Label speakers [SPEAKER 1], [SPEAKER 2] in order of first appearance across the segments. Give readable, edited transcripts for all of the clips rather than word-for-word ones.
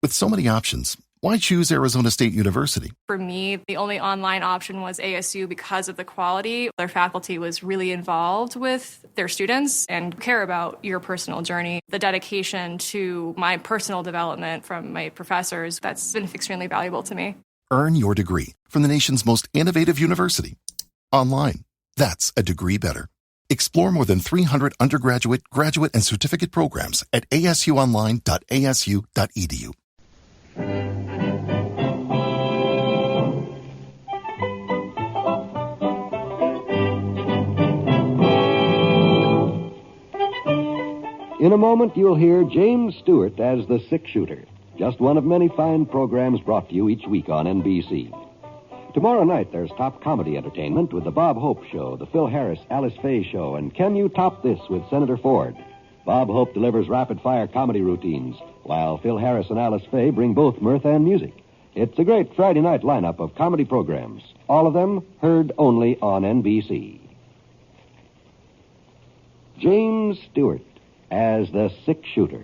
[SPEAKER 1] With so many options, why choose Arizona State University?
[SPEAKER 2] For me, the only online option was ASU because of the quality. Their faculty was really involved with their students and care about your personal journey. The dedication to my personal development from my professors, that's been extremely valuable to me.
[SPEAKER 1] Earn your degree from the nation's most innovative university. Online. That's a degree better. Explore more than 300 undergraduate, graduate, and certificate programs at asuonline.asu.edu.
[SPEAKER 3] In a moment, you'll hear James Stewart as the Six Shooter, just one of many fine programs brought to you each week on NBC. Tomorrow night, there's top comedy entertainment with the Bob Hope Show, the Phil Harris, Alice Faye Show, and Can You Top This with Senator Ford. Bob Hope delivers rapid-fire comedy routines, while Phil Harris and Alice Faye bring both mirth and music. It's a great Friday night lineup of comedy programs, all of them heard only on NBC. James Stewart as the Six Shooter.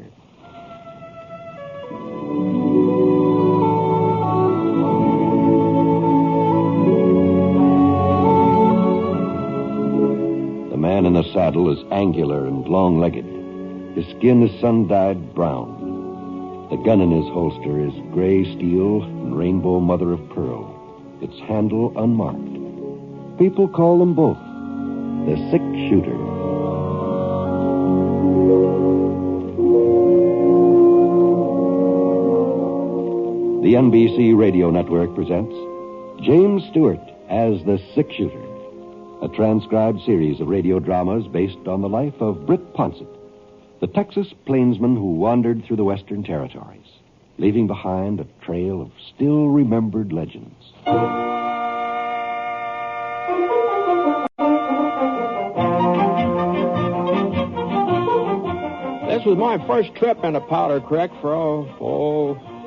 [SPEAKER 3] The man in the saddle is angular and long-legged. His skin is sun-dyed brown. The gun in his holster is gray steel and rainbow mother of pearl, its handle unmarked. People call them both the Six Shooter. The NBC Radio Network presents James Stewart as the Six Shooter, a transcribed series of radio dramas based on the life of Britt Ponsett, the Texas plainsman who wandered through the Western Territories, leaving behind a trail of still-remembered legends.
[SPEAKER 4] This was my first trip into Powder Creek for,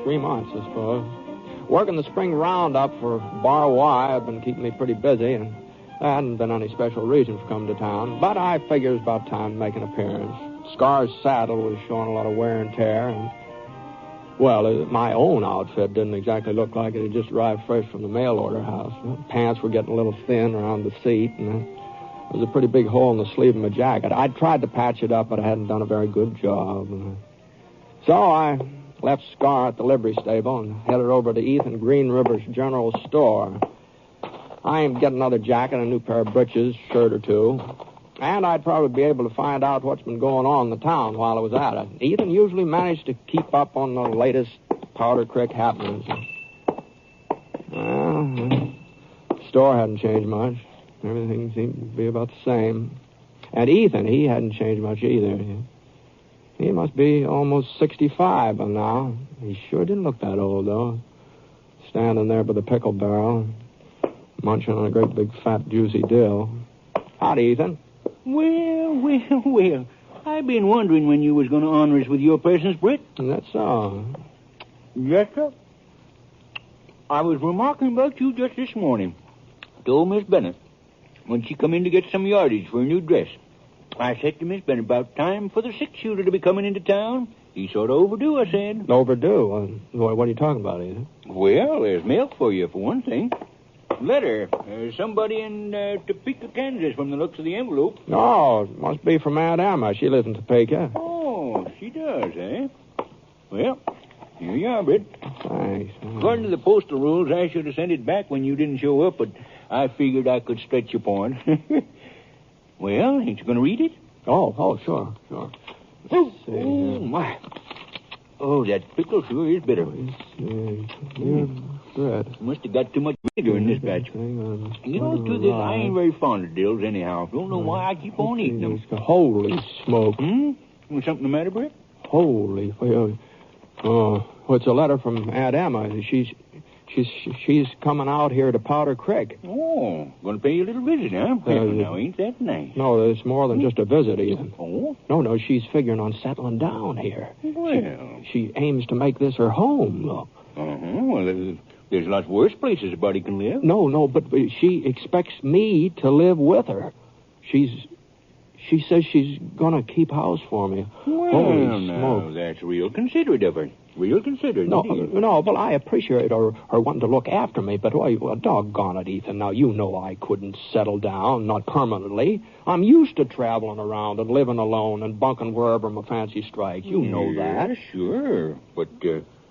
[SPEAKER 4] 3 months, I suppose. Working the spring roundup for Bar Y had been keeping me pretty busy, and there hadn't been any special reason for coming to town. But I figured it was about time to make an appearance. Scar's saddle was showing a lot of wear and tear, and, well, my own outfit didn't exactly look like it had just arrived fresh from the mail order house. Pants were getting a little thin around the seat, and there was a pretty big hole in the sleeve of my jacket. I'd tried to patch it up, but I hadn't done a very good job. So I left Scar at the livery stable and headed over to Ethan Green River's general store. I aimed to get another jacket, a new pair of breeches, shirt or two, and I'd probably be able to find out what's been going on in the town while I was at it. Ethan usually managed to keep up on the latest Powder Creek happenings. Well, the store hadn't changed much. Everything seemed to be about the same. And Ethan, he hadn't changed much either. He must be almost 65 by now. He sure didn't look that old, though. Standing there by the pickle barrel, munching on a great big fat juicy dill. Howdy, Ethan.
[SPEAKER 5] Well. I've been wondering when you was going to honor us with your presence, Britt.
[SPEAKER 4] That's all.
[SPEAKER 5] Yes, sir. I was remarking about you just this morning. Told Miss Bennett when she come in to get some yardage for a new dress. I said to Miss Bennett about time for the Six Shooter to be coming into town. He's sort of overdue, I said.
[SPEAKER 4] Overdue? What are you talking about, Ethan?
[SPEAKER 5] Well, there's milk for you, for one thing. Letter. Somebody in Topeka, Kansas, from the looks of the envelope.
[SPEAKER 4] Oh, it must be from Aunt Emma. She lives in Topeka.
[SPEAKER 5] Oh, she does, eh? Well, here you are, Britt.
[SPEAKER 4] Thanks.
[SPEAKER 5] According to the postal rules, I should have sent it back when you didn't show up, but I figured I could stretch your point. Well, ain't you going to read it?
[SPEAKER 4] Oh, sure.
[SPEAKER 5] Oh, my. Oh, that pickle sure is bitter.
[SPEAKER 4] Good.
[SPEAKER 5] Must have got too much vinegar in this batch.
[SPEAKER 4] Hang on.
[SPEAKER 5] You know, to this, I ain't very fond of dills anyhow. Don't know why I keep on eating them.
[SPEAKER 4] Holy smoke.
[SPEAKER 5] Was something the matter, Britt?
[SPEAKER 4] Holy. Well, it's a letter from Aunt Emma. She's coming out here to Powder Creek.
[SPEAKER 5] Oh, going to pay you a little visit, huh? Now, ain't that nice?
[SPEAKER 4] No, it's more than just a visit, Ethan.
[SPEAKER 5] Oh?
[SPEAKER 4] No, she's figuring on settling down here.
[SPEAKER 5] Well.
[SPEAKER 4] She aims to make this her home, look.
[SPEAKER 5] Well, there's lots worse places a body can live.
[SPEAKER 4] No, but she expects me to live with her. She says she's going to keep house for me.
[SPEAKER 5] Well,
[SPEAKER 4] Holy
[SPEAKER 5] now,
[SPEAKER 4] smoke.
[SPEAKER 5] that's real considerate of her. Real considerate.
[SPEAKER 4] No,
[SPEAKER 5] indeed.
[SPEAKER 4] no, but I appreciate her wanting to look after me, but well, doggone it, Ethan. Now, you know I couldn't settle down, not permanently. I'm used to traveling around and living alone and bunking wherever my fancy strikes. You know that.
[SPEAKER 5] Sure. But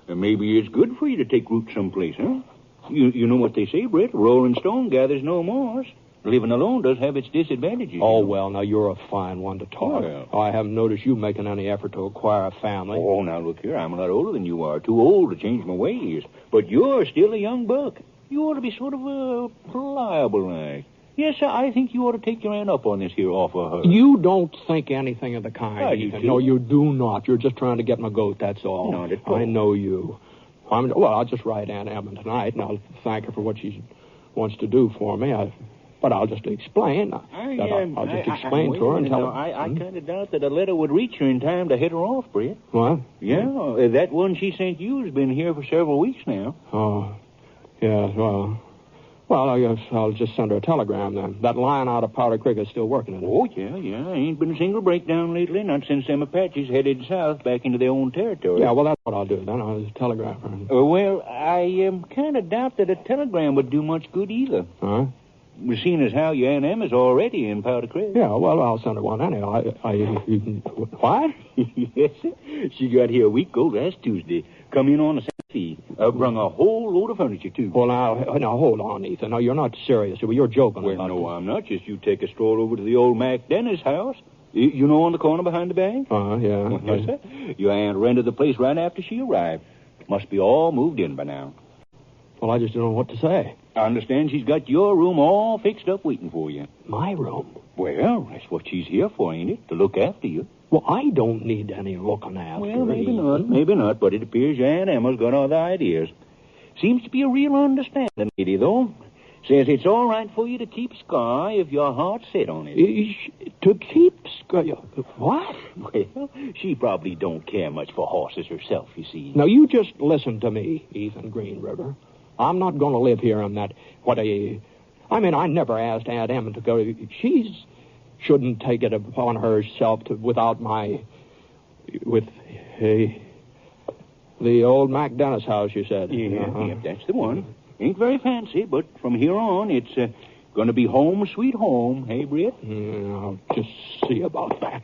[SPEAKER 5] maybe it's good for you to take root someplace, huh? You know what they say, Britt? Rolling stone gathers no moss. Living alone does have its disadvantages.
[SPEAKER 4] Oh, well, now, you're a fine one to talk.
[SPEAKER 5] Well.
[SPEAKER 4] I haven't noticed you making any effort to acquire a family.
[SPEAKER 5] Oh, now, look here. I'm a lot older than you are. Too old to change my ways. But you're still a young buck. You ought to be sort of pliable like. Yes, sir, I think you ought to take your aunt up on this here offer her.
[SPEAKER 4] You don't think anything of the kind,
[SPEAKER 5] You
[SPEAKER 4] Ethan.
[SPEAKER 5] do.
[SPEAKER 4] No, you do not. You're just trying to get my goat, that's all.
[SPEAKER 5] Not at all.
[SPEAKER 4] I know you. Well, I'll just write Aunt Emma tonight, and I'll thank her for what she wants to do for me. But I'll just explain. I'll just explain to her and tell her.
[SPEAKER 5] I kind of doubt that a letter would reach her in time to hit her off, Britt.
[SPEAKER 4] What?
[SPEAKER 5] Yeah, that one she sent you has been here for several weeks now.
[SPEAKER 4] Oh, yeah, well, I guess I'll just send her a telegram then. That line out of Powder Creek is still working, isn't it?
[SPEAKER 5] Oh, yeah. Ain't been a single breakdown lately, not since them Apaches headed south back into their own territory.
[SPEAKER 4] Yeah, well, that's what I'll do then. I'll just telegraph her.
[SPEAKER 5] Well, I kind of doubt that a telegram would do much good either.
[SPEAKER 4] Huh?
[SPEAKER 5] Seeing as how your Aunt Emma's already in Powder Creek.
[SPEAKER 4] Yeah, well, I'll send her one anyhow. What?
[SPEAKER 5] Yes, sir. She got here a week ago last Tuesday. Come in on a Saturday. Brung a whole load of furniture, too.
[SPEAKER 4] Well, now, hold on, Ethan. No, you're not serious. Well, you're joking
[SPEAKER 5] Well,
[SPEAKER 4] about
[SPEAKER 5] no,
[SPEAKER 4] it.
[SPEAKER 5] I'm not. Just you take a stroll over to the old Mac Dennis house. You know, on the corner behind the bank?
[SPEAKER 4] Yeah.
[SPEAKER 5] Well, yes, sir. Your aunt rented the place right after she arrived. Must be all moved in by now.
[SPEAKER 4] Well, I just don't know what to say.
[SPEAKER 5] I understand she's got your room all fixed up waiting for you.
[SPEAKER 4] My room?
[SPEAKER 5] Well, that's what she's here for, ain't it? To look after you.
[SPEAKER 4] Well, I don't need any looking after.
[SPEAKER 5] Well, maybe not, but it appears your Aunt Emma's got other ideas. Seems to be a real understanding lady, though. Says it's all right for you to keep Sky if your heart's set on it.
[SPEAKER 4] To keep Sky... What?
[SPEAKER 5] Well, she probably don't care much for horses herself, you see.
[SPEAKER 4] Now, you just listen to me, Ethan Green River. I'm not going to live here on that... I never asked Aunt Emma to go... She shouldn't take it upon herself without my... With... the old Mac Dennis house, you said.
[SPEAKER 5] Yeah, that's the one. Ain't very fancy, but from here on, it's going to be home sweet home. Hey, Britt?
[SPEAKER 4] I'll just see about that.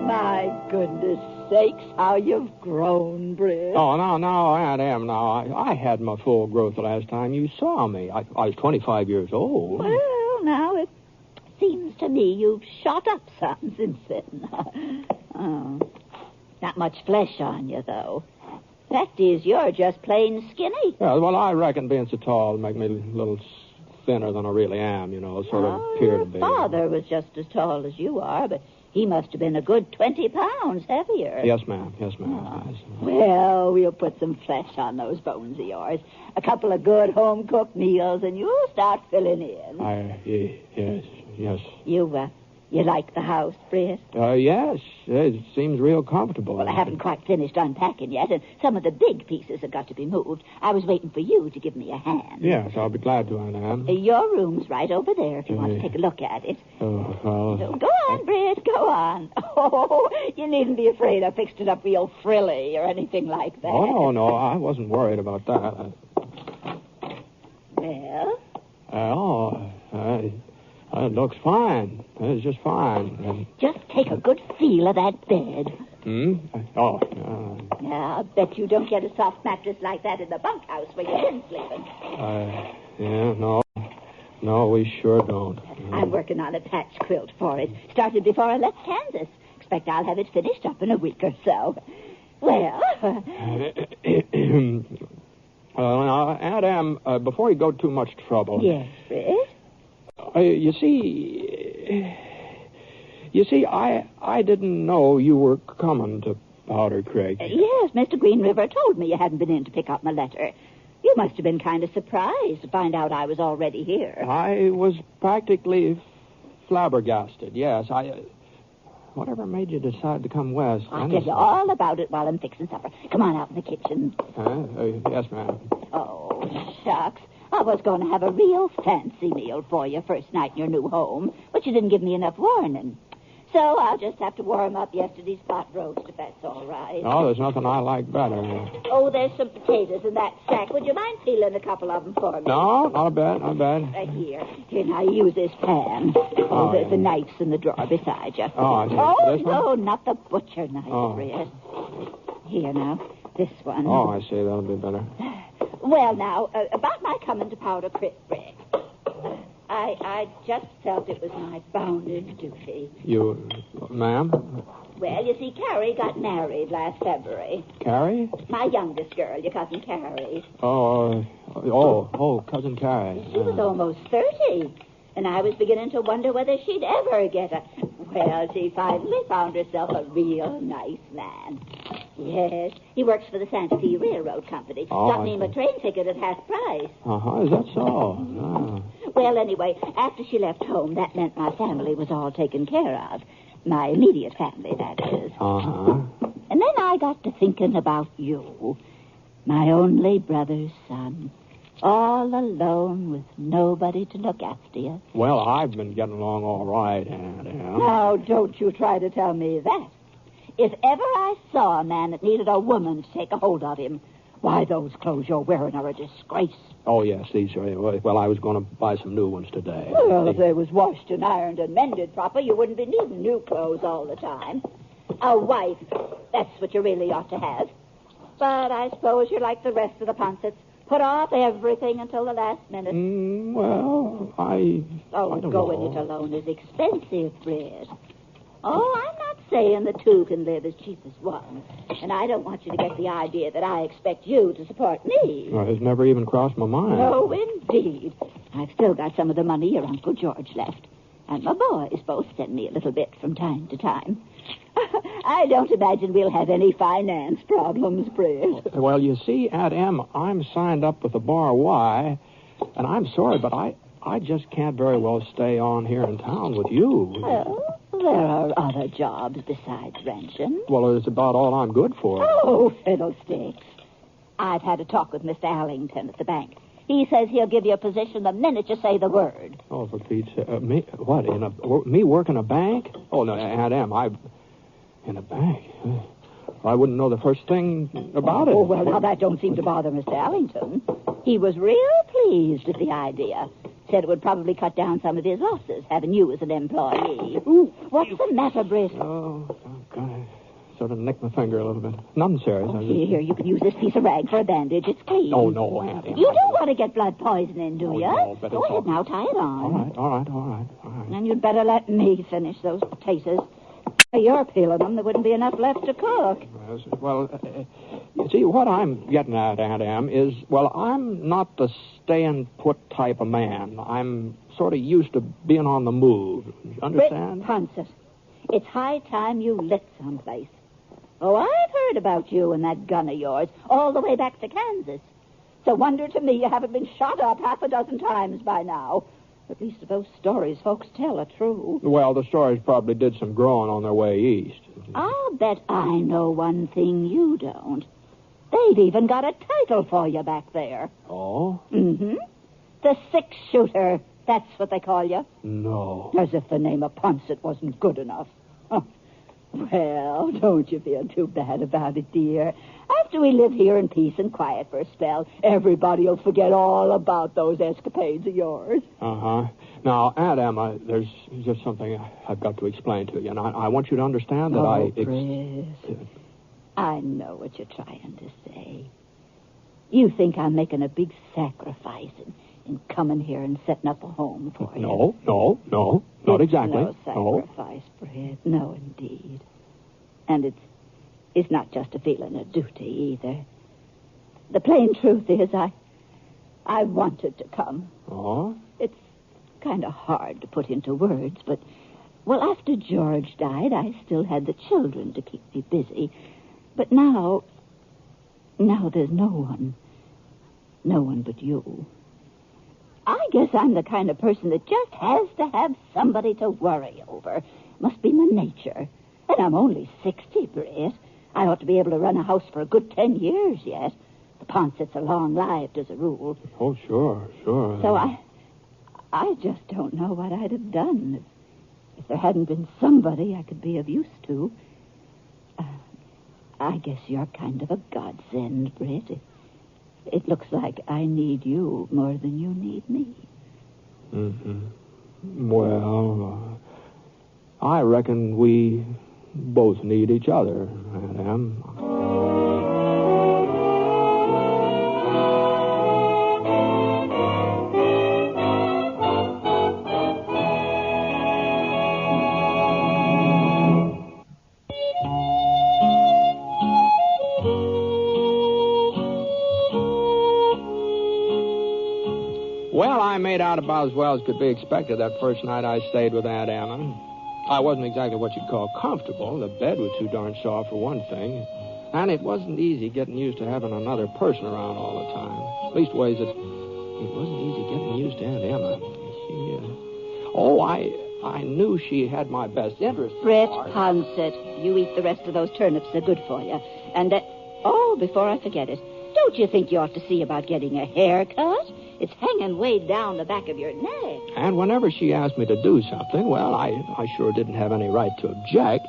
[SPEAKER 6] My goodness sakes, how you've grown, Britt.
[SPEAKER 4] Oh, no, Aunt Em, no. I had my full growth the last time you saw me. I was 25 years old.
[SPEAKER 6] Well, now it seems to me you've shot up some since then. Oh, not much flesh on you, though. Fact is, you're just plain skinny.
[SPEAKER 4] Yeah, well, I reckon being so tall will make me a little thinner than I really am, sort of appear to be.
[SPEAKER 6] Your father was just as tall as you are, but he must have been a good 20 pounds heavier.
[SPEAKER 4] Yes, ma'am. Yes.
[SPEAKER 6] Well, we'll put some flesh on those bones of yours. A couple of good home-cooked meals, and you'll start filling in.
[SPEAKER 4] Yes.
[SPEAKER 6] You like the house, Britt?
[SPEAKER 4] Yes. It seems real comfortable.
[SPEAKER 6] Well, I haven't quite finished unpacking yet, and some of the big pieces have got to be moved. I was waiting for you to give me a hand.
[SPEAKER 4] Yes, I'll be glad to, Aunt Em.
[SPEAKER 6] Your room's right over there if you want to take a look at it.
[SPEAKER 4] Oh, well...
[SPEAKER 6] So go on, Britt, go on. Oh, you needn't be afraid I fixed it up real frilly or anything like that.
[SPEAKER 4] Oh, no, I wasn't worried about that.
[SPEAKER 6] Well?
[SPEAKER 4] It looks fine. It's just fine.
[SPEAKER 6] Just take a good feel of that bed.
[SPEAKER 4] Oh.
[SPEAKER 6] Yeah, I'll bet you don't get a soft mattress like that in the bunkhouse where you've been sleeping.
[SPEAKER 4] No, we sure don't.
[SPEAKER 6] I'm working on a patch quilt for it. Started before I left Kansas. Expect I'll have it finished up in a week or so. Well...
[SPEAKER 4] now, Aunt Em, before you go too much trouble...
[SPEAKER 6] Yes, Britt?
[SPEAKER 4] You see, I didn't know you were coming to Powder Creek.
[SPEAKER 6] Yes, Mr. Green River told me you hadn't been in to pick up my letter. You must have been kind of surprised to find out I was already here.
[SPEAKER 4] I was practically flabbergasted, yes. Whatever made you decide to come west?
[SPEAKER 6] I'll tell you all about it while I'm fixing supper. Come on out in the kitchen.
[SPEAKER 4] Yes, ma'am.
[SPEAKER 6] Oh, shucks. I was going to have a real fancy meal for you first night in your new home, but you didn't give me enough warning. So I'll just have to warm up yesterday's pot roast, if that's all right.
[SPEAKER 4] Oh, there's nothing I like better.
[SPEAKER 6] Oh, there's some potatoes in that sack. Would you mind peeling a couple of them for me?
[SPEAKER 4] No, not bad.
[SPEAKER 6] Here, now use this pan. The knife's in the drawer beside you.
[SPEAKER 4] Oh, I see.
[SPEAKER 6] Oh,
[SPEAKER 4] This
[SPEAKER 6] no,
[SPEAKER 4] one?
[SPEAKER 6] not the butcher knife, Fred. Here, now, this one.
[SPEAKER 4] Oh, I see. That'll be better.
[SPEAKER 6] Well, now, about my coming to Powder Creek, Fred. I just felt it was my bounden duty.
[SPEAKER 4] You, ma'am?
[SPEAKER 6] Well, you see, Carrie got married last February.
[SPEAKER 4] Carrie?
[SPEAKER 6] My youngest girl, your cousin Carrie.
[SPEAKER 4] Cousin Carrie.
[SPEAKER 6] She was almost 30, and I was beginning to wonder whether she'd ever get a... Well, she finally found herself a real nice man. Yes, he works for the Santa Fe Railroad Company. Got me a train ticket at half price.
[SPEAKER 4] Uh-huh, is that so? Ah.
[SPEAKER 6] Well, anyway, after she left home, that meant my family was all taken care of. My immediate family, that is.
[SPEAKER 4] Uh-huh.
[SPEAKER 6] And then I got to thinking about you, my only brother's son. All alone with nobody to look after you.
[SPEAKER 4] Well, I've been getting along all right, Aunt Em.
[SPEAKER 6] Now, don't you try to tell me that. If ever I saw a man that needed a woman to take a hold of him, why, those clothes you're wearing are a disgrace.
[SPEAKER 4] Oh, yes, these are. Well, I was going to buy some new ones today.
[SPEAKER 6] Well, if they was washed and ironed and mended proper, you wouldn't be needing new clothes all the time. A wife, that's what you really ought to have. But I suppose you're like the rest of the Ponsets. Put off everything until the last minute.
[SPEAKER 4] I
[SPEAKER 6] Oh,
[SPEAKER 4] don't
[SPEAKER 6] going
[SPEAKER 4] know.
[SPEAKER 6] it alone is expensive, Fred. Oh, I'm not saying the two can live as cheap as one. And I don't want you to get the idea that I expect you to support me.
[SPEAKER 4] Well, it's never even crossed my mind.
[SPEAKER 6] No, indeed. I've still got some of the money your Uncle George left. And my boys both send me a little bit from time to time. I don't imagine we'll have any finance problems, Fred.
[SPEAKER 4] Well, you see, Aunt Em, I'm signed up with the Bar Y, and I'm sorry, but I just can't very well stay on here in town with you.
[SPEAKER 6] Well, there are other jobs besides ranching.
[SPEAKER 4] Well, it's about all I'm good for.
[SPEAKER 6] Oh, fiddlesticks. I've had a talk with Mr. Allington at the bank. He says he'll give you a position the minute you say the word.
[SPEAKER 4] Oh, for Pete's sake. Me? What, me work in a bank? Oh, no, Aunt Em, in a bank? I wouldn't know the first thing about it.
[SPEAKER 6] Oh, well, now that don't seem to bother Mr. Allington. He was real pleased with the idea. Said it would probably cut down some of his losses, having you as an employee. Ooh, what's the matter, Britt?
[SPEAKER 4] Oh, God. Sort of nicked my finger a little bit. Nothing serious.
[SPEAKER 6] Oh, here, you can use this piece of rag for a bandage. It's clean.
[SPEAKER 4] Oh, no, Aunt Em.
[SPEAKER 6] You don't want to get blood poisoning, do you?
[SPEAKER 4] No, but
[SPEAKER 6] Go
[SPEAKER 4] it's
[SPEAKER 6] ahead now, tie it on.
[SPEAKER 4] All right.
[SPEAKER 6] And you'd better let me finish those potatoes. If you're peeling them, there wouldn't be enough left to cook.
[SPEAKER 4] Well, you see, what I'm getting at, Aunt Em, is, well, I'm not the stay-and-put type of man. I'm sort of used to being on the move. You understand?
[SPEAKER 6] Britt Ponset, it's high time you lit someplace. Oh, I've heard about you and that gun of yours all the way back to Kansas. It's a wonder to me you haven't been shot up half a dozen times by now. At least if those stories folks tell are true.
[SPEAKER 4] Well, the stories probably did some growing on their way east.
[SPEAKER 6] I'll bet I know one thing you don't. They've even got a title for you back there.
[SPEAKER 4] Oh?
[SPEAKER 6] Mm-hmm. The six-shooter. That's what they call you.
[SPEAKER 4] No.
[SPEAKER 6] As if the name of Ponset wasn't good enough. Huh. Well, don't you feel too bad about it, dear. After we live here in peace and quiet for a spell, everybody will forget all about those escapades of yours.
[SPEAKER 4] Uh-huh. Now, Aunt Emma, there's just something I've got to explain to you, and I want you to understand that
[SPEAKER 6] Chris, I know what you're trying to say. You think I'm making a big sacrifice in coming here and setting up a home for you.
[SPEAKER 4] No, not exactly.
[SPEAKER 6] No sacrifice, Fred. No, indeed. And it's not just a feeling of duty either. The plain truth is I wanted to come.
[SPEAKER 4] Oh?
[SPEAKER 6] It's kind of hard to put into words, but, well, after George died, I still had the children to keep me busy. But now there's no one but you. I guess I'm the kind of person that just has to have somebody to worry over. Must be my nature. And I'm only 60, Britt. I ought to be able to run a house for a good 10 years yet. The Pauncet's are long-lived as a rule.
[SPEAKER 4] Oh, sure.
[SPEAKER 6] So I just don't know what I'd have done if there hadn't been somebody I could be of use to. I guess you're kind of a godsend, Britt. It looks like I need you more than you need me.
[SPEAKER 4] Mm-hmm. Well, I reckon we both need each other, Madam. Well, I made out about as well as could be expected that first night I stayed with Aunt Emma. I wasn't exactly what you'd call comfortable. The bed was too darn soft, for one thing. And it wasn't easy getting used to having another person around all the time. Leastways, it wasn't easy getting used to Aunt Emma. I knew she had my best interest.
[SPEAKER 6] Britt Pauncet, you eat the rest of those turnips. They're good for you. And, before I forget it, don't you think you ought to see about getting a haircut? It's hanging way down the back of your neck.
[SPEAKER 4] And whenever she asked me to do something, well, I sure didn't have any right to object.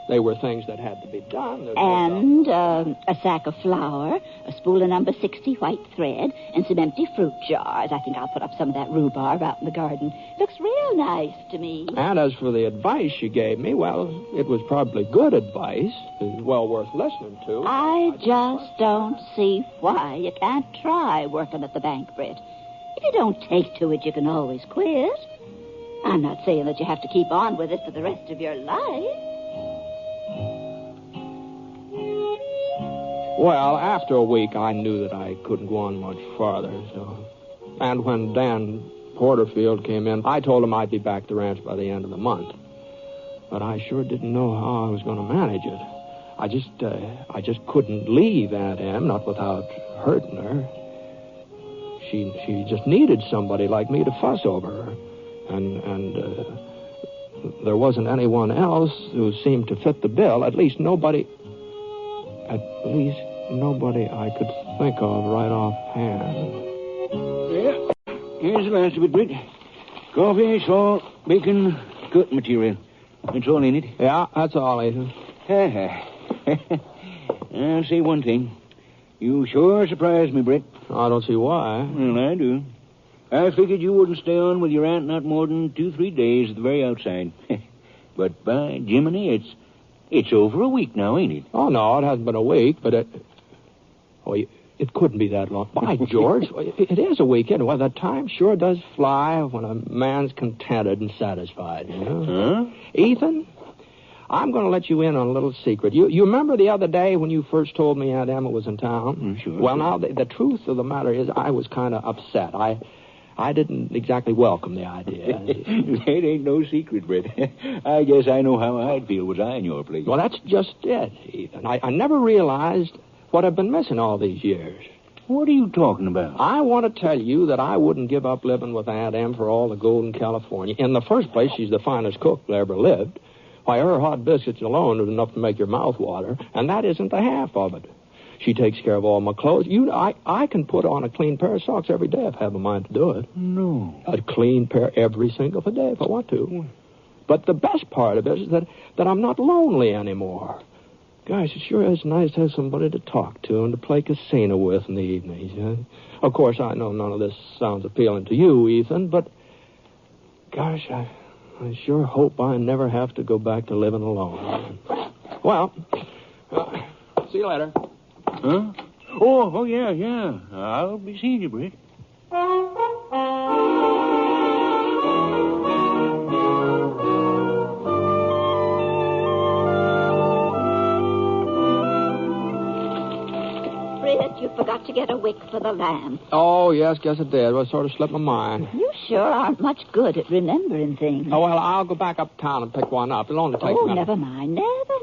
[SPEAKER 4] They were things that had to be done.
[SPEAKER 6] And a sack of flour, a spool of number 60 white thread, and some empty fruit jars. I think I'll put up some of that rhubarb out in the garden. Looks real nice to me.
[SPEAKER 4] And as for the advice she gave me, well, it was probably good advice. It was well worth listening to.
[SPEAKER 6] I just don't see why you can't try working at the bank, Britt. If you don't take to it, you can always quit. I'm not saying that you have to keep on with it for the rest of your life.
[SPEAKER 4] Well, after a week, I knew that I couldn't go on much farther, so... And when Dan Porterfield came in, I told him I'd be back at the ranch by the end of the month. But I sure didn't know how I was going to manage it. I just couldn't leave Aunt Em, not without hurting her. She just needed somebody like me to fuss over her. And there wasn't anyone else who seemed to fit the bill. At least nobody I could think of right offhand.
[SPEAKER 5] Yeah, here's the last of it, Britt. Coffee, salt, bacon, cut material. That's all in it.
[SPEAKER 4] Yeah, that's all, Ethan.
[SPEAKER 5] I'll say one thing. You sure surprised me, Britt.
[SPEAKER 4] I don't see why.
[SPEAKER 5] Well, I do. I figured you wouldn't stay on with your aunt not more than 2-3 days at the very outside. But by Jiminy, it's over a week now, ain't it?
[SPEAKER 4] Oh, no, it hasn't been a week, but it couldn't be that long. By George, it is a week anyway. The time sure does fly when a man's contented and satisfied, you know?
[SPEAKER 5] Huh?
[SPEAKER 4] Ethan, I'm going to let you in on a little secret. You remember the other day when you first told me Aunt Emma was in town?
[SPEAKER 5] Sure.
[SPEAKER 4] Well, now, the truth of the matter is I was kind of upset. I didn't exactly welcome the idea.
[SPEAKER 5] It ain't no secret, Britt. I guess I know how I'd feel was I in your place.
[SPEAKER 4] Well, that's just it, Ethan. I never realized what I've been missing all these years.
[SPEAKER 5] What are you talking about?
[SPEAKER 4] I want to tell you that I wouldn't give up living with Aunt Em for all the gold in California. In the first place, she's the finest cook that ever lived. Why, her hot biscuits alone is enough to make your mouth water, and that isn't the half of it. She takes care of all my clothes. I can put on a clean pair of socks every day if I have a mind to do it.
[SPEAKER 5] No.
[SPEAKER 4] A clean pair every single day if I want to. But the best part of it is that I'm not lonely anymore. Gosh, it sure is nice to have somebody to talk to and to play casino with in the evenings. Huh? Of course, I know none of this sounds appealing to you, Ethan, but gosh, I sure hope I never have to go back to living alone. Well, see you later.
[SPEAKER 5] Huh? Oh, yeah. I'll be seeing you, Britt.
[SPEAKER 6] Britt, you forgot to get a wick for the lamp.
[SPEAKER 4] Oh, yes, guess it did. Well, it sort of slipped my mind.
[SPEAKER 6] You sure aren't much good at remembering things.
[SPEAKER 4] Oh, well, I'll go back uptown and pick one up. It'll only take a minute.
[SPEAKER 6] Never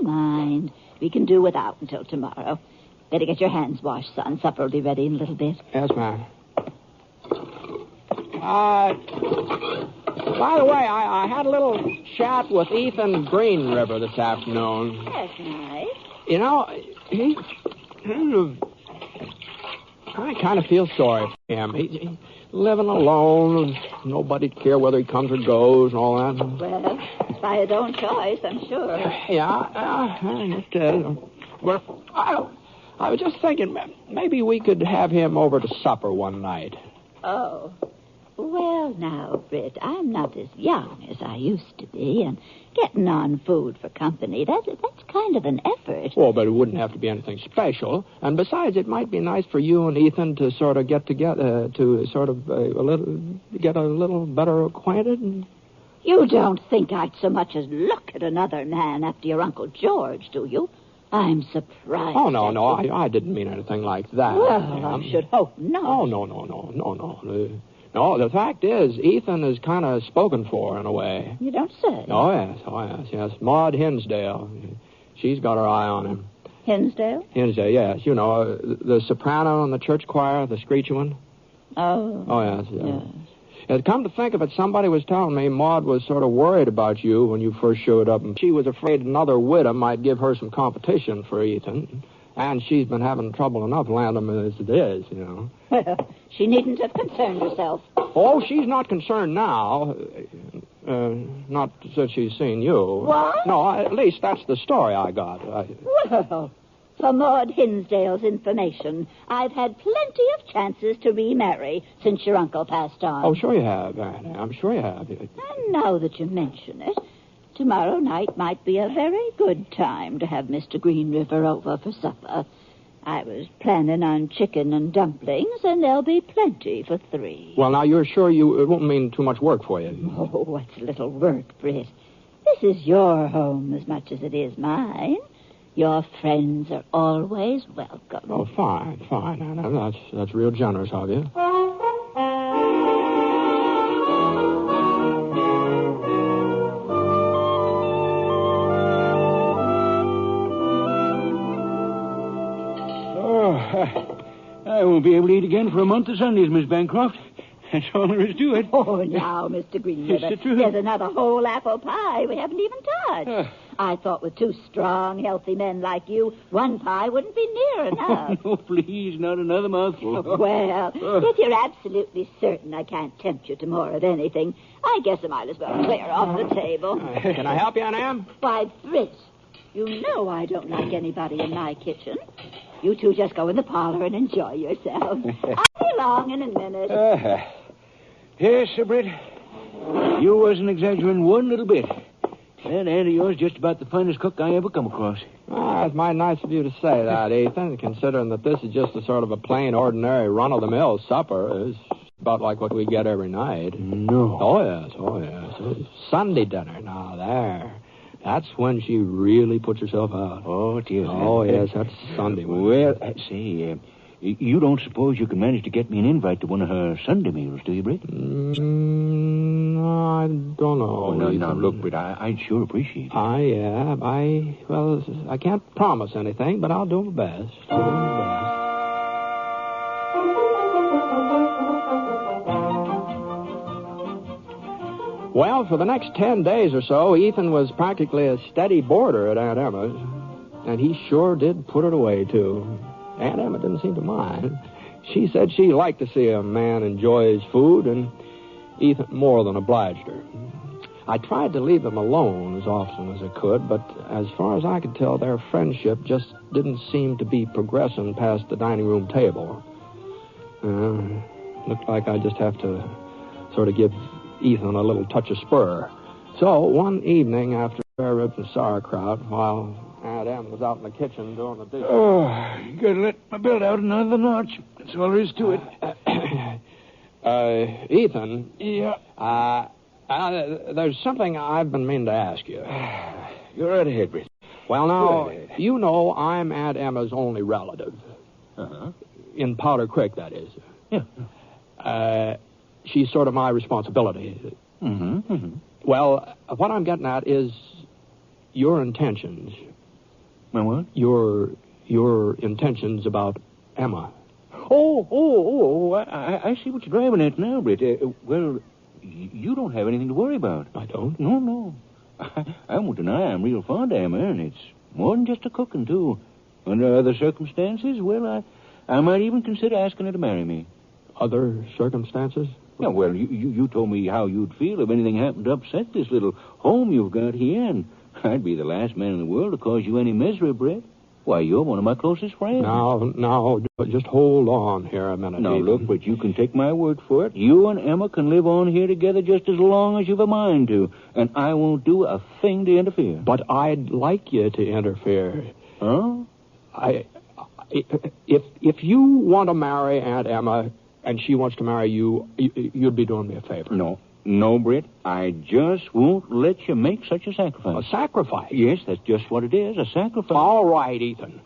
[SPEAKER 6] mind. We can do without until tomorrow. Better get your hands washed, son. Supper will be ready in a little bit.
[SPEAKER 4] Yes, ma'am. By the way, I had a little chat with Ethan Green River this afternoon.
[SPEAKER 6] That's nice.
[SPEAKER 4] You know, I kind of feel sorry for him. He's living alone, and nobody'd care whether he comes or goes and all that.
[SPEAKER 6] Well, it's by his own choice, I'm sure.
[SPEAKER 4] Yeah, it is. Well, I was just thinking maybe we could have him over to supper one night.
[SPEAKER 6] Oh. Well, now, Britt, I'm not as young as I used to be, and getting on food for company, that's kind of an effort.
[SPEAKER 4] Well, but it wouldn't have to be anything special. And besides, it might be nice for you and Ethan to sort of get together, to sort of get a little better acquainted.
[SPEAKER 6] You don't think I'd so much as look at another man after your Uncle George, do you? I'm surprised.
[SPEAKER 4] Oh, no, I didn't mean anything like that.
[SPEAKER 6] Well, I should hope not.
[SPEAKER 4] Oh, no. No, the fact is, Ethan is kind of spoken for in a way.
[SPEAKER 6] You don't say.
[SPEAKER 4] Oh, yes. Maud Hinsdale. She's got her eye on him.
[SPEAKER 6] Hinsdale?
[SPEAKER 4] Hinsdale, yes. You know, the soprano in the church choir, the screechy one.
[SPEAKER 6] Oh.
[SPEAKER 4] Yes. And come to think of it, somebody was telling me Maud was sort of worried about you when you first showed up, and she was afraid another widow might give her some competition for Ethan. And she's been having trouble enough landing him as it is, you know.
[SPEAKER 6] Well, she needn't have concerned herself.
[SPEAKER 4] Oh, she's not concerned now. Not since she's seen you.
[SPEAKER 6] What?
[SPEAKER 4] No, at least that's the story I got.
[SPEAKER 6] Well, for Maud Hinsdale's information, I've had plenty of chances to remarry since your uncle passed on.
[SPEAKER 4] Oh, sure you have, Annie. I'm sure you have.
[SPEAKER 6] And now that you mention it, tomorrow night might be a very good time to have Mr. Green River over for supper. I was planning on chicken and dumplings, and there'll be plenty for 3.
[SPEAKER 4] Well, now, you're sure it won't mean too much work for you?
[SPEAKER 6] Oh, what's a little work, Britt? This is your home as much as it is mine. Your friends are always welcome.
[SPEAKER 4] Oh, fine, Anna. That's real generous of you.
[SPEAKER 5] I won't be able to eat again for a month of Sundays, Miss Bancroft. That's all there is to it.
[SPEAKER 6] Oh, now, Mr. Green River,
[SPEAKER 5] It's the truth.
[SPEAKER 6] there's another whole apple pie we haven't even touched. I thought with 2 strong, healthy men like you, 1 pie wouldn't be near enough.
[SPEAKER 5] No, please, not another mouthful.
[SPEAKER 6] Well, if you're absolutely certain I can't tempt you to more of anything, I guess I might as well clear off the table.
[SPEAKER 4] Can I help you, Aunt Em?
[SPEAKER 6] Why, Britt, you know I don't like anybody in my kitchen. You two just go in the parlor and enjoy yourselves. I'll be along in a minute.
[SPEAKER 5] Yes, Sir Britt. You wasn't exaggerating one little bit. That aunt of yours just about the finest cook I ever come across.
[SPEAKER 4] It's mighty nice of you to say that, Ethan, considering that this is just a sort of a plain, ordinary, run-of-the-mill supper. It's about like what we get every night.
[SPEAKER 5] No.
[SPEAKER 4] Oh, yes. It's Sunday dinner. Now, there. That's when she really puts herself out.
[SPEAKER 5] Oh, dear.
[SPEAKER 4] Oh, yes, that's Sunday.
[SPEAKER 5] Well, say, you don't suppose you can manage to get me an invite to one of her Sunday meals, do you, Britt?
[SPEAKER 4] No, I don't know.
[SPEAKER 5] Oh, no, look, Britt, I'd sure appreciate it.
[SPEAKER 4] Well, I can't promise anything, but I'll do my best. Well, for the next 10 days or so, Ethan was practically a steady boarder at Aunt Emma's. And he sure did put it away, too. Aunt Emma didn't seem to mind. She said she liked to see a man enjoy his food, and Ethan more than obliged her. I tried to leave them alone as often as I could, but as far as I could tell, their friendship just didn't seem to be progressing past the dining room table. Looked like I just have to sort of give Ethan a little touch of spur. So one evening after spare ribs and sauerkraut, while Aunt Em was out in the kitchen doing the dishes.
[SPEAKER 5] Oh, you gotta let my belt out another notch. That's all there is to it.
[SPEAKER 4] Ethan.
[SPEAKER 5] Yeah.
[SPEAKER 4] There's something I've been meaning to ask you.
[SPEAKER 5] You're right ahead, Britt.
[SPEAKER 4] Well, now, you know I'm Aunt Emma's only relative.
[SPEAKER 5] Uh-huh.
[SPEAKER 4] In Powder Creek, that is.
[SPEAKER 5] Yeah.
[SPEAKER 4] She's sort of my responsibility.
[SPEAKER 5] Mm-hmm.
[SPEAKER 4] Well, what I'm getting at is your intentions.
[SPEAKER 5] My what?
[SPEAKER 4] Your intentions about Emma.
[SPEAKER 5] Oh, I see what you're driving at now, Britt. Well, you don't have anything to worry about.
[SPEAKER 4] I don't?
[SPEAKER 5] No. I won't deny I'm real fond of Emma, and it's more than just a cooking, too. Under other circumstances, well, I might even consider asking her to marry me.
[SPEAKER 4] Other circumstances?
[SPEAKER 5] Yeah, well, you told me how you'd feel if anything happened to upset this little home you've got here, and I'd be the last man in the world to cause you any misery, Brett. Why, you're one of my closest friends.
[SPEAKER 4] Now, just hold on here a minute.
[SPEAKER 5] Now,
[SPEAKER 4] Ethan.
[SPEAKER 5] look, but you can take my word for it. You and Emma can live on here together just as long as you've a mind to, and I won't do a thing to interfere.
[SPEAKER 4] But I'd like you to interfere.
[SPEAKER 5] Huh?
[SPEAKER 4] If you want to marry Aunt Emma and she wants to marry you, you'd be doing me a favor.
[SPEAKER 5] No, Britt. I just won't let you make such a sacrifice.
[SPEAKER 4] A sacrifice?
[SPEAKER 5] Yes, that's just what it is, a sacrifice.
[SPEAKER 4] All right, Ethan.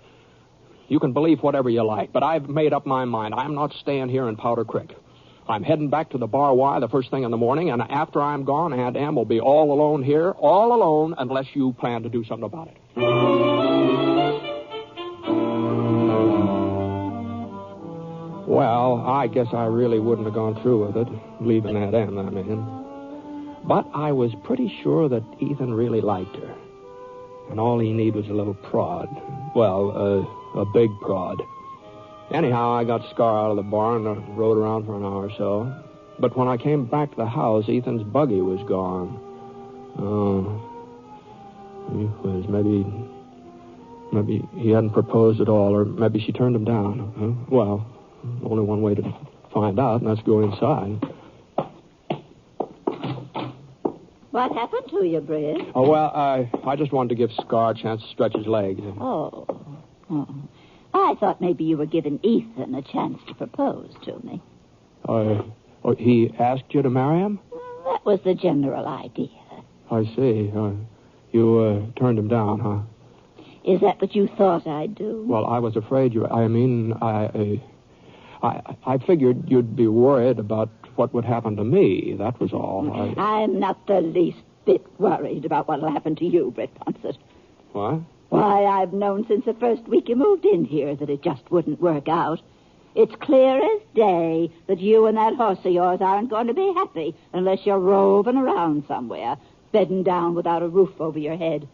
[SPEAKER 4] You can believe whatever you like, but I've made up my mind. I'm not staying here in Powder Creek. I'm heading back to the Bar Y the first thing in the morning, and after I'm gone, Aunt Em will be all alone here, all alone, unless you plan to do something about it. Well, I guess I really wouldn't have gone through with it, leaving Aunt Em, I mean. But I was pretty sure that Ethan really liked her. And all he needed was a little prod. Well, a big prod. Anyhow, I got Scar out of the barn and rode around for an hour or so. But when I came back to the house, Ethan's buggy was gone. Maybe he hadn't proposed at all, or maybe she turned him down. Well, only one way to find out, and that's go inside.
[SPEAKER 6] What happened to you, Britt?
[SPEAKER 4] Oh, well, I just wanted to give Scar a chance to stretch his legs.
[SPEAKER 6] Oh. I thought maybe you were giving Ethan a chance to propose to me.
[SPEAKER 4] He asked you to marry him?
[SPEAKER 6] That was the general idea.
[SPEAKER 4] I see. You turned him down, huh?
[SPEAKER 6] Is that what you thought I'd do?
[SPEAKER 4] Well, I was afraid you... I figured you'd be worried about what would happen to me. That was all.
[SPEAKER 6] I'm not the least bit worried about what'll happen to you, Brett Ponsett.
[SPEAKER 4] What?
[SPEAKER 6] Why, I've known since the first week you moved in here that it just wouldn't work out. It's clear as day that you and that horse of yours aren't going to be happy unless you're roving around somewhere, bedding down without a roof over your head.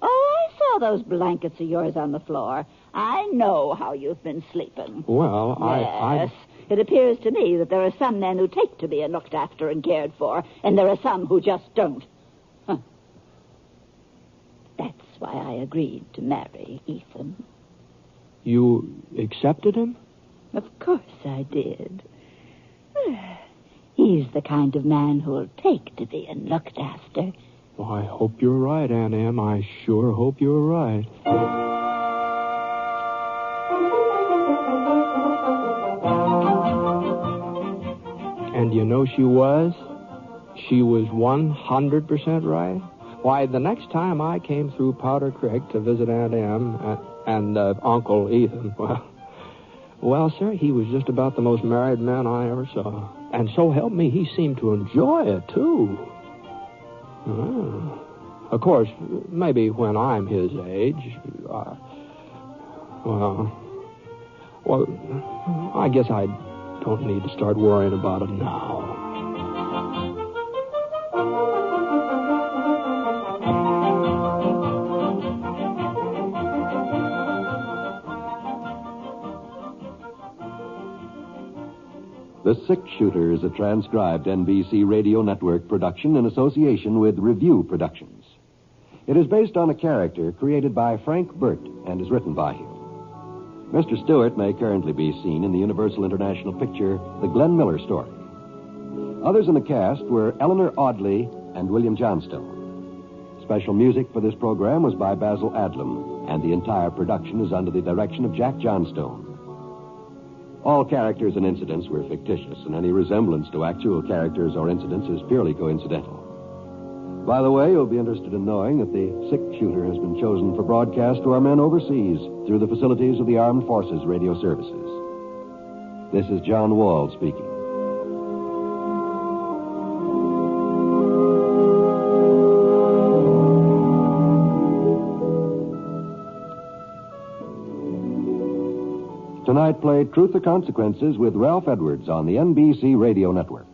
[SPEAKER 6] Oh, I saw those blankets of yours on the floor. I know how you've been sleeping.
[SPEAKER 4] Well,
[SPEAKER 6] Yes. It appears to me that there are some men who take to being looked after and cared for, and there are some who just don't. Huh. That's why I agreed to marry Ethan.
[SPEAKER 4] You accepted him?
[SPEAKER 6] Of course I did. He's the kind of man who'll take to being looked after.
[SPEAKER 4] Well, I hope you're right, Aunt Em. I sure hope you're right. And you know she was? She was 100% right. Why, the next time I came through Powder Creek to visit Aunt Em and Uncle Ethan, well, sir, he was just about the most married man I ever saw. And so help me, he seemed to enjoy it, too. Of course, maybe when I'm his age, I guess I don't need to start worrying about it now.
[SPEAKER 3] The Six Shooter is a transcribed NBC Radio Network production in association with Review Productions. It is based on a character created by Frank Burt and is written by him. Mr. Stewart may currently be seen in the Universal International picture The Glenn Miller Story. Others in the cast were Eleanor Audley and William Johnstone. Special music for this program was by Basil Adlam, and the entire production is under the direction of Jack Johnstone. All characters and incidents were fictitious, and any resemblance to actual characters or incidents is purely coincidental. By the way, you'll be interested in knowing that the Six Shooter has been chosen for broadcast to our men overseas through the facilities of the Armed Forces Radio Services. This is John Wall speaking. Tonight played Truth or Consequences with Ralph Edwards on the NBC Radio Network.